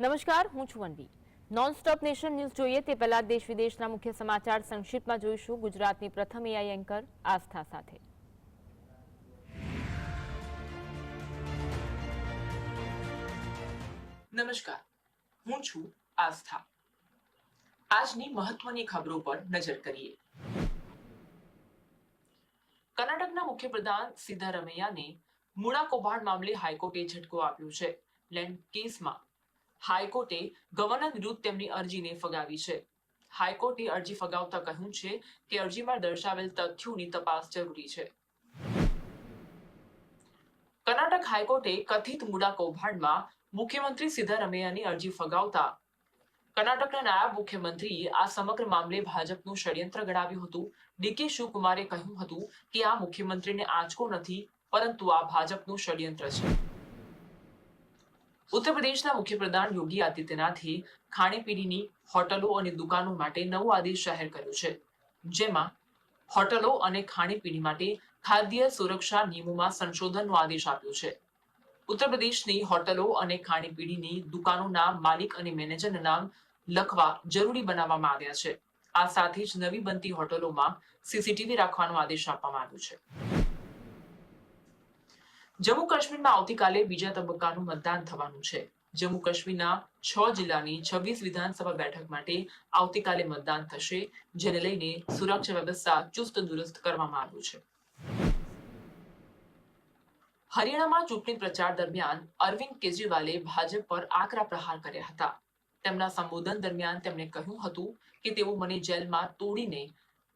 નમસ્કાર, હું છું અન્વી। નોનસ્ટોપ નેશન ન્યૂઝ જોઈએ તે પહેલા દેશ વિદેશના મુખ્ય સમાચાર સંક્ષિપ્તમાં જોઈશું ગુજરાતની પ્રથમ એઆઈ એન્કર આસ્થા સાથે। નમસ્કાર, હું છું આસ્થા। આજની મહત્વની ખબરો પર નજર કરીએ। કર્ણાટકના મુખ્યપ્રધાન સિદ્ધારમૈયાને મૂળા કૌભાંડ મામલે હાઈકોર્ટે ઝટકો આપ્યો છે। લેન્ડ કેસમાં હાઈકોર્ટે ગવર્નર વિરુદ્ધ તેમની અરજીને ફગાવી છે। હાઈકોર્ટે અરજી ફગાવતા કહ્યું છે કે અરજીમાં દર્શાવેલ તથ્યોની તપાસ જરૂરી છે। કર્ણાટક હાઈકોર્ટે કથિત મૂળા કૌભાંડમાં મુખ્યમંત્રી સિદ્ધારમૈયાની અરજી ફગાવતા કર્ણાટકના નાયબ મુખ્યમંત્રીએ આ સમગ્ર મામલે ભાજપનું ષડયંત્ર ગણાવ્યું હતું। ડીકે શિવકુમારે કહ્યું હતું કે આ મુખ્યમંત્રીને આંચકો નથી, પરંતુ આ ભાજપનું ષડયંત્ર છે। ઉત્તર પ્રદેશના મુખ્યપ્રધાન યોગી આદિત્યનાથે ખાણીપીણીની હોટલો અને દુકાનો માટે નવો આદેશ જાહેર કર્યો છે, જેમાં હોટલો અને ખાણીપીણી માટે ખાદ્ય સુરક્ષા નિયમોમાં સંશોધનનો આદેશ આપ્યો છે। ઉત્તર પ્રદેશની હોટલો અને ખાણીપીણીની દુકાનોના માલિક અને મેનેજરના નામ લખવા જરૂરી બનાવવામાં આવ્યા છે। આ સાથે જ નવી બનતી હોટલોમાં સીસીટીવી રાખવાનો આદેશ આપવામાં આવ્યો છે। જમ્મુ કાશ્મીરમાં આવતીકાલે બીજા તબક્કાનું મતદાન થવાનું છે। જમ્મુ કાશ્મીરના 6 જિલ્લાની 26 વિધાનસભા બેઠક માટે આવતીકાલે મતદાન થશે, જેને લઈને સુરક્ષા વ્યવસ્થા ચુસ્ત દુરસ્ત કરવામાં આવ્યું છે। હરિયાણામાં ચૂંટણી પ્રચાર દરમિયાન અરવિંદ કેજરીવાલે ભાજપ પર આકરા પ્રહાર કર્યા હતા। તેમના સંબોધન દરમિયાન તેમણે કહ્યું હતું કે તેઓ મને જેલમાં તોડીને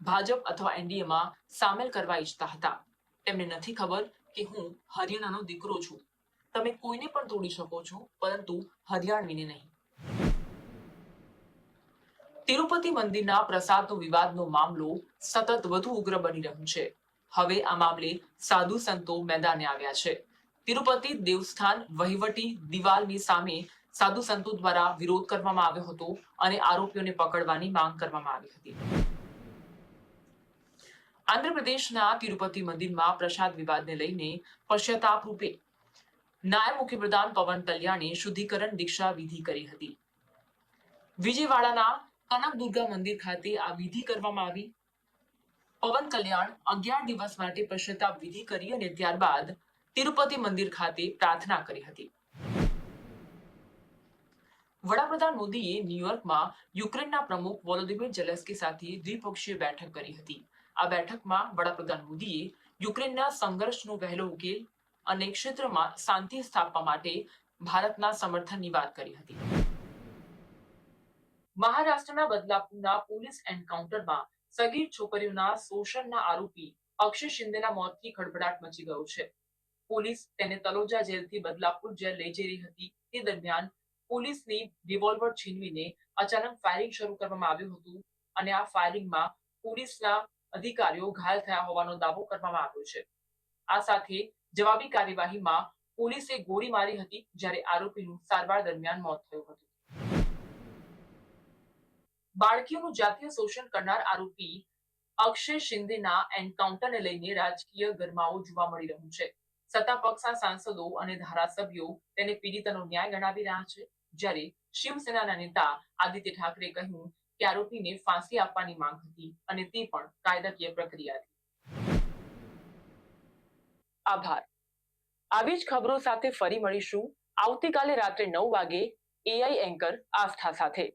ભાજપ અથવા એનડીએમાં સામેલ કરવા ઈચ્છતા હતા। તેમને નથી ખબર કે હું હરિયાણાનો દીકરો છું। તમે કોઈને પણ તોડી શકો છો, પરંતુ હરિયાણવીને નહીં। તિરુપતિ મંદિરના પ્રસાદનો વિવાદનો મામલો સતત વધુ ઉગ્ર બની રહ્યો છે। હવે આ મામલે સાધુ સંતો મેદાને આવ્યા છે। તિરુપતિ દેવસ્થાન વહીવટી દિવાલની સામે સાધુ સંતો દ્વારા વિરોધ કરવામાં આવ્યો હતો અને આરોપીઓને પકડવાની માંગ કરવામાં આવી હતી। આંધ્રપ્રદેશના તિરુપતિ મંદિરમાં પ્રસાદ વિવાદને લઈને પશ્ચાતાપ રૂપે નાયબ મુખ્યપ્રધાન પવન કલ્યાણે શુદ્ધિકરણ દીક્ષા વિધિ કરી હતી। વિજયવાડાના કનકદુર્ગા મંદિર ખાતે આ વિધિ કરવામાં આવી। પવન કલ્યાણ 11 દિવસ માટે પશ્ચાતાપ વિધિ કરી અને ત્યારબાદ તિરુપતિ મંદિર ખાતે પ્રાર્થના કરી હતી। વડાપ્રધાન મોદીએ ન્યુયોર્કમાં યુક્રેનના પ્રમુખ વોલોદિમીર ઝેલેન્સ્કી સાથે દ્વિપક્ષીય બેઠક કરી હતી। આ બેઠકમાં વડાપ્રધાન મોદીએ યુક્રેનના સંઘર્ષનો વહેલો ઉકેલ અને ક્ષેત્રમાં શાંતિ સ્થાપવા માટે ભારતના સમર્થનની વાત કરી હતી। મહારાષ્ટ્રના બદલાપુરના પોલીસ એન્કાઉન્ટરમાં સગીર છોકરીઓના શોષણના આરોપી અક્ષય શિંદેના મોતથી ખળભળાટ મચી ગયો છે। પોલીસ તેને તલોજા જેલથી બદલાપુર જેલ લઈ જઈ રહી હતી। તે દરમિયાન પોલીસની રિવોલ્વર છીનવીને અચાનક ફાયરિંગ શરૂ કરવામાં આવ્યું હતું અને આ ફાયરિંગમાં પોલીસના અધિકારીઓ ઘાયલ થયા હોવાનો દાવો કરવામાં આવ્યો છે। આ સાથે જવાબી કાર્યવાહીમાં પોલીસે ગોળી મારી હતી, જ્યારે આરોપીનું સારવાર દરમિયાન મોત થયું હતું। બાળકીઓનું જાતીય શોષણ કરનાર આરોપી અક્ષય શિંદેના એન્કાઉન્ટરને લઈને રાજકીય ગરમાવો જોવા મળી રહ્યું છે। સત્તા પક્ષના સાંસદો અને ધારાસભ્યો તેને પીડિતાનો ન્યાય ગણાવી રહ્યા છે, જ્યારે શિવસેનાના નેતા આદિત્ય ઠાકરે કહ્યું કે આરોપીને ફાંસી આપવાની માંગ હતી અને તે પણ કાયદાકીય પ્રક્રિયાથી। આભાર। આવી જ ખબરો સાથે ફરી મળીશું આવતીકાલે રાત્રે 9 વાગે એઆઈ એન્કર આસ્થા સાથે।